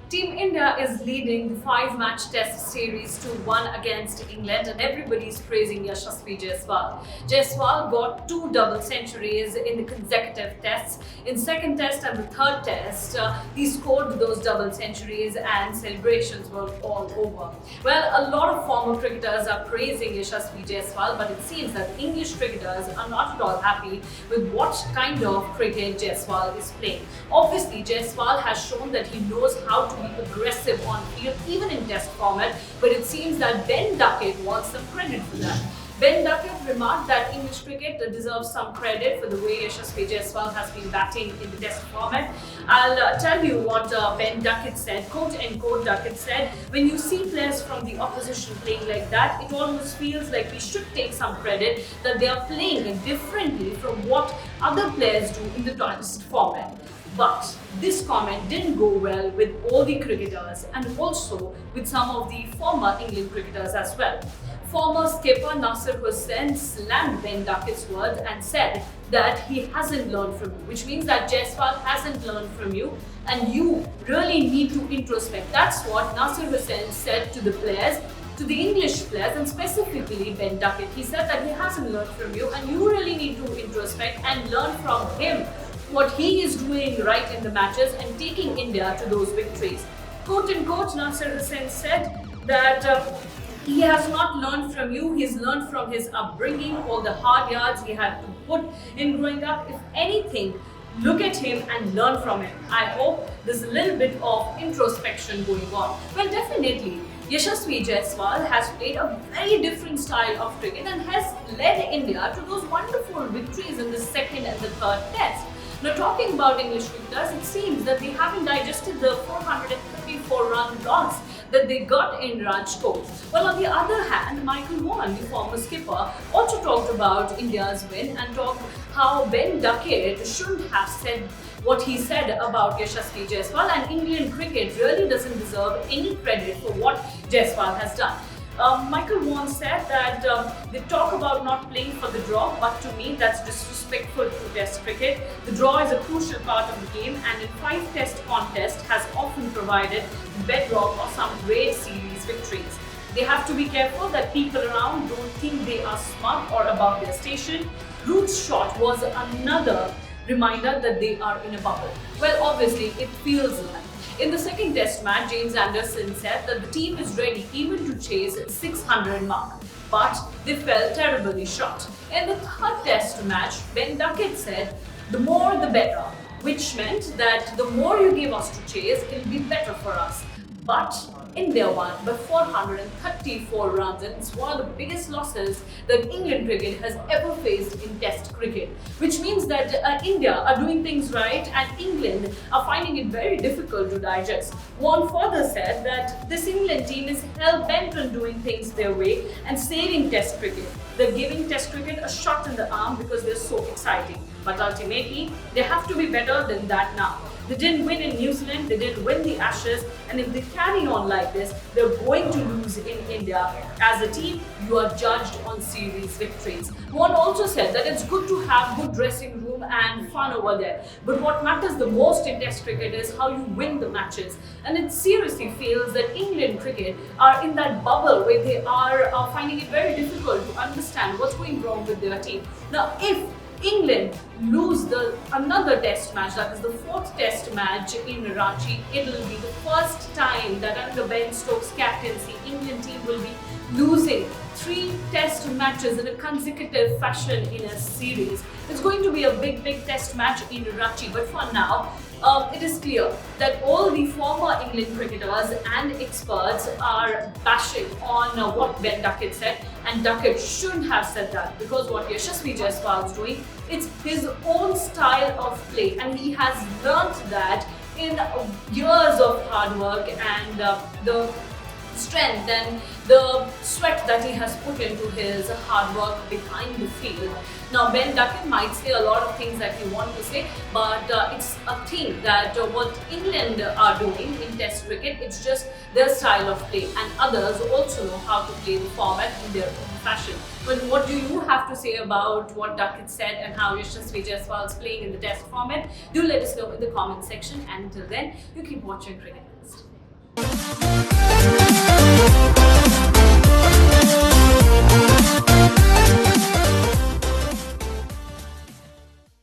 Team India is leading the 5-match test series 2-1 against England, and everybody's praising Yashasvi Jaiswal. Jaiswal got 2 double centuries in the consecutive tests. In second test and the third test, he scored those double centuries and celebrations were all over. Well, a lot of former cricketers are praising Yashasvi Jaiswal, but it seems that English cricketers are not at all happy with what kind of cricket Jaiswal is playing. Obviously, Jaiswal has shown that he knows how to be aggressive on field, even in test format, but it seems that Ben Duckett wants some credit for that. Ben Duckett remarked that English cricket deserves some credit for the way Yashasvi Jaiswal has been batting in the test format. I'll tell you what Ben Duckett said, quote-unquote Duckett said, "When you see players from the opposition playing like that, it almost feels like we should take some credit that they are playing differently from what other players do in the test format." But this comment didn't go well with all the cricketers and also with some of the former England cricketers as well. Former skipper Nasser Hussain slammed Ben Duckett's words and said that he hasn't learned from you, which means that Jaiswal hasn't learned from you and you really need to introspect. That's what Nasser Hussain said to the players, to the English players, and specifically Ben Duckett. He said that he hasn't learned from you and you really need to introspect and learn from him what he is doing right in the matches and taking India to those victories. Quote-unquote, Nasser Hussain said that he has not learned from you, he's learned from his upbringing, all the hard yards he had to put in growing up. If anything, look at him and learn from him. I hope there's a little bit of introspection going on. Well, definitely, Yashasvi Jaiswal has played a very different style of cricket and has led India to those wonderful victories in the second and the third test. Now, talking about English cricketers, it seems that they haven't digested the 434-run loss that they got in Rajkot. Well, on the other hand, Michael Vaughan, the former skipper, also talked about India's win and talked how Ben Duckett shouldn't have said what he said about Yashasvi Jaiswal, and England cricket really doesn't deserve any credit for what Jaiswal has done. Michael Vaughan said that they talk about not playing for the draw, but to me that's disrespectful to Test cricket. The draw is a crucial part of the game and in 5 Test contests has often provided the bedrock of some great series victories. They have to be careful that people around don't think they are smart or above their station. Root's shot was another reminder that they are in a bubble. Well, obviously it feels like. In the second test match, James Anderson said that the team is ready even to chase 600 mark, but they fell terribly short. In the third test match, Ben Duckett said, "The more the better," which meant that the more you give us to chase, it'll be better for us. But India won by 434 runs, and it's one of the biggest losses that England cricket has ever faced in Test cricket, which means that India are doing things right and England are finding it very difficult to digest. Vaughan further said that this England team is hell-bent on doing things their way and saving Test cricket. They're giving Test cricket a shot in the arm because they're so exciting. But ultimately, they have to be better than that now. They didn't win in New Zealand, they didn't win the Ashes, and if they carry on like this, they're going to lose in India. As a team, you are judged on series victories. Vaughan also said that it's good to have good dressing room and fun over there, but what matters the most in Test cricket is how you win the matches. And it seriously feels that England cricket are in that bubble where they are finding it very difficult to understand what's going wrong with their team. Now, if England lose another test match, that is the 4th test match in Ranchi, it will be the first time that under Ben Stokes' captaincy, England team will be losing 3 test matches in a consecutive fashion in a series. It's going to be a big test match in Ranchi, but for now, it is clear that all the former England cricketers and experts are bashing on what Ben Duckett said, and Duckett shouldn't have said that, because what Yashasvi Jaiswal is doing, it's his own style of play, and he has learnt that in years of hard work and the strength and the sweat that he has put into his hard work behind the field. Now, Ben Duckett might say a lot of things that he wants to say, but it's a thing that what England are doing in Test cricket, it's just their style of play, and others also know how to play the format in their own fashion. But what do you have to say about what Duckett said and how Yashasvi Jaiswal is playing in the Test format? Do let us know in the comment section, and until then, you keep watching Cricket Next. Bye.